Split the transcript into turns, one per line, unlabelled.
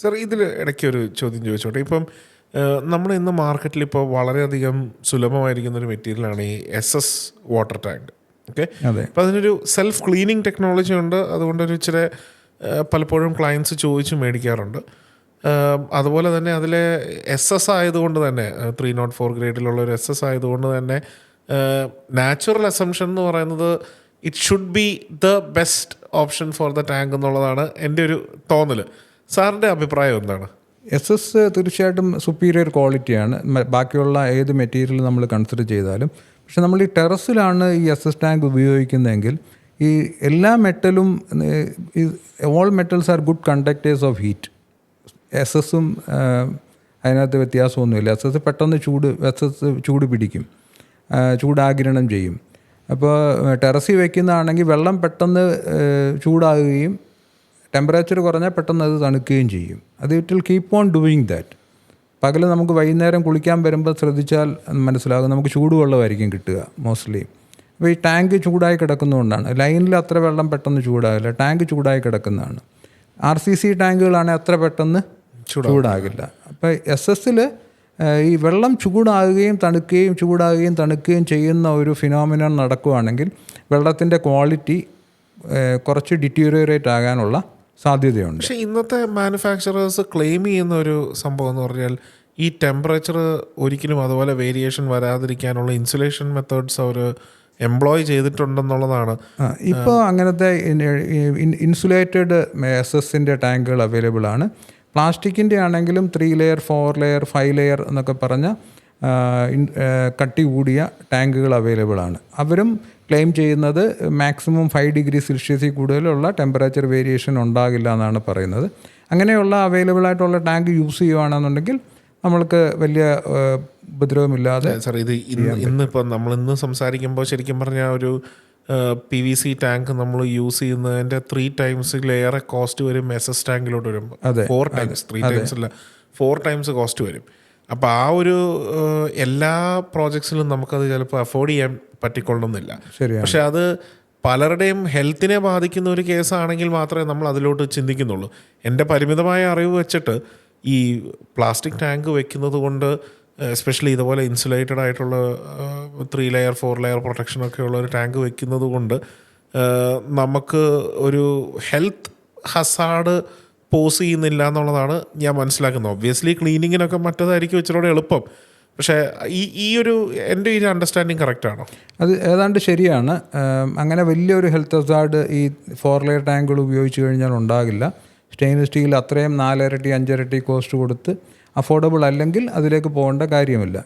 Sir ഇതിൽ ഇടയ്ക്കൊരു ചോദ്യം ചോദിച്ചോട്ടെ. ഇപ്പം നമ്മൾ ഇന്ന് മാർക്കറ്റിൽ ഇപ്പോൾ വളരെയധികം സുലഭമായിരിക്കുന്ന ഒരു മെറ്റീരിയലാണ് ഈ SS വാട്ടർ ടാങ്ക്. ഓക്കെ, അപ്പോൾ അതിനൊരു സെൽഫ് ക്ലീനിങ് ടെക്നോളജി ഉണ്ട്. അതുകൊണ്ടൊരു ഇച്ചിരി പലപ്പോഴും ക്ലയൻസ് ചോദിച്ച് മേടിക്കാറുണ്ട്. അതുപോലെ തന്നെ അതിലെ SS ആയതുകൊണ്ട് തന്നെ 304 ഗ്രേഡിലുള്ള ഒരു SS ആയതുകൊണ്ട് തന്നെ നാച്ചുറൽ അസംഷൻ എന്ന് പറയുന്നത് it should be the best option for the tank എന്നുള്ളതാണ് എൻ്റെ ഒരു തോന്നൽ. സാറിൻ്റെ അഭിപ്രായം എന്താണ്?
SS തീർച്ചയായിട്ടും സുപ്പീരിയർ ക്വാളിറ്റിയാണ് ബാക്കിയുള്ള ഏത് മെറ്റീരിയൽ നമ്മൾ കൺസിഡർ ചെയ്താലും. പക്ഷെ നമ്മൾ ഈ ടെറസിലാണ് ഈ SS ടാങ്ക് ഉപയോഗിക്കുന്നതെങ്കിൽ ഈ എല്ലാ മെറ്റലും all metals are good conductors of heat. SS-ഉം അതിനകത്ത് വ്യത്യാസമൊന്നുമില്ല. SS പെട്ടെന്ന് ചൂട് പിടിക്കും, ചൂടാഗിരണം ചെയ്യും. അപ്പോൾ ടെറസിൽ വയ്ക്കുന്നതാണെങ്കിൽ വെള്ളം പെട്ടെന്ന് ചൂടാകുകയും ടെമ്പറേച്ചർ കുറഞ്ഞാൽ പെട്ടെന്ന് അത് തണുക്കുകയും ചെയ്യും. അത് it will keep on doing that. പകൽ നമുക്ക് വൈകുന്നേരം കുളിക്കാൻ വരുമ്പോൾ ശ്രദ്ധിച്ചാൽ മനസ്സിലാകും, നമുക്ക് ചൂടുവെള്ളമായിരിക്കും കിട്ടുക മോസ്റ്റ്ലി. അപ്പോൾ ഈ ടാങ്ക് ചൂടായി കിടക്കുന്നതുകൊണ്ടാണ്. ലൈനിൽ അത്ര വെള്ളം പെട്ടെന്ന് ചൂടാകില്ല, ടാങ്ക് ചൂടായി കിടക്കുന്നതാണ്. RCC ടാങ്കുകളാണെങ്കിൽ അത്ര പെട്ടെന്ന് ചൂടാകില്ല. അപ്പോൾ SS-ൽ ഈ വെള്ളം ചൂടാകുകയും തണുക്കുകയും ചൂടാകുകയും തണുക്കുകയും ചെയ്യുന്ന ഒരു ഫിനോമിനൻ നടക്കുകയാണെങ്കിൽ വെള്ളത്തിൻ്റെ ക്വാളിറ്റി കുറച്ച് ഡിറ്റീരിയറേറ്റ് ആകാനുള്ള സാധ്യതയുണ്ട്.
പക്ഷേ ഇന്നത്തെ മാനുഫാക്ചറേഴ്സ് ക്ലെയിം ചെയ്യുന്ന ഒരു സംഭവം എന്ന് പറഞ്ഞാൽ ഈ ടെമ്പറേച്ചർ ഒരിക്കലും അതുപോലെ വേരിയേഷൻ വരാതിരിക്കാനുള്ള ഇൻസുലേഷൻ മെത്തേഡ്സ് അവർ എംപ്ലോയ് ചെയ്തിട്ടുണ്ടെന്നുള്ളതാണ്.
ഇപ്പോൾ അങ്ങനത്തെ ഇൻസുലേറ്റഡ് SS-ൻ്റെ ടാങ്കുകൾ അവൈലബിൾ ആണ്. പ്ലാസ്റ്റിക്കിൻ്റെ ആണെങ്കിലും 3 ലെയർ 4 ലെയർ 5 ലെയർ എന്നൊക്കെ പറഞ്ഞ കട്ടി കൂടിയ ടാങ്കുകൾ അവൈലബിൾ ആണ്. അവരും ക്ലെയിം ചെയ്യുന്നത് മാക്സിമം 5 ഡിഗ്രി സെൽഷ്യസിൽ കൂടുതലുള്ള ടെമ്പറേച്ചർ വേരിയേഷൻ ഉണ്ടാകില്ല എന്നാണ് പറയുന്നത്. അങ്ങനെയുള്ള അവൈലബിൾ ആയിട്ടുള്ള ടാങ്ക് യൂസ് ചെയ്യുകയാണെന്നുണ്ടെങ്കിൽ നമ്മൾക്ക് വലിയ ഉപദ്രവമില്ലാതെ.
സാർ ഇത് ഇന്നിപ്പോൾ നമ്മളിന്ന് സംസാരിക്കുമ്പോൾ ശരിക്കും പറഞ്ഞാൽ ഒരു PVC ടാങ്ക് നമ്മൾ യൂസ് ചെയ്യുന്നതിൻ്റെ 3 ടൈംസ് ലേറെ കോസ്റ്റ് വരും SS ടാങ്കിലോട്ട് വരുമ്പോൾ. 4 ടൈംസ് 3 ടൈംസ് അല്ല 4 ടൈംസ് കോസ്റ്റ് വരും. അപ്പോൾ ആ ഒരു എല്ലാ പ്രോജക്ട്സിലും നമുക്കത് ചിലപ്പോൾ അഫോർഡ് ചെയ്യാൻ പറ്റിക്കൊള്ളുന്നില്ല. പക്ഷെ അത് പലരുടെയും ഹെൽത്തിനെ ബാധിക്കുന്ന ഒരു കേസാണെങ്കിൽ മാത്രമേ നമ്മൾ അതിലോട്ട് ചിന്തിക്കുന്നുള്ളൂ. എൻ്റെ പരിമിതമായ അറിവ് വെച്ചിട്ട് ഈ പ്ലാസ്റ്റിക് ടാങ്ക് വെക്കുന്നത് കൊണ്ട് എസ്പെഷ്യലി ഇതുപോലെ ഇൻസുലേറ്റഡ് ആയിട്ടുള്ള 3 ലെയർ 4 ലെയർ പ്രൊട്ടക്ഷനൊക്കെ ഉള്ള ഒരു ടാങ്ക് വെക്കുന്നത് കൊണ്ട് നമുക്ക് ഒരു ഹെൽത്ത് ഹസാർഡ് പോസ് ചെയ്യുന്നില്ല എന്നുള്ളതാണ് ഞാൻ മനസ്സിലാക്കുന്നത്. ഒബ്വിയസ്ലി ക്ലീനിങ്ങിനൊക്കെ മറ്റേതായിരിക്കും ഇച്ചിരി എളുപ്പം. പക്ഷേ ഈ ഒരു എൻ്റെ ഈ അണ്ടർസ്റ്റാൻഡിങ് കറക്റ്റാണോ?
അത് ഏതാണ്ട് ശരിയാണ്. അങ്ങനെ വലിയൊരു ഹെൽത്ത് ഹസാർഡ് ഈ 4 ലെയർ ടാങ്കുകൾ ഉപയോഗിച്ച് കഴിഞ്ഞാൽ ഉണ്ടാകില്ല. സ്റ്റെയിൻലെസ് സ്റ്റീൽ അത്രയും 4 ഇരട്ടി 5 ഇരട്ടി കോസ്റ്റ് കൊടുത്ത് അഫോർഡബിൾ അല്ലെങ്കിൽ അതിലേക്ക് പോകേണ്ട കാര്യമില്ല.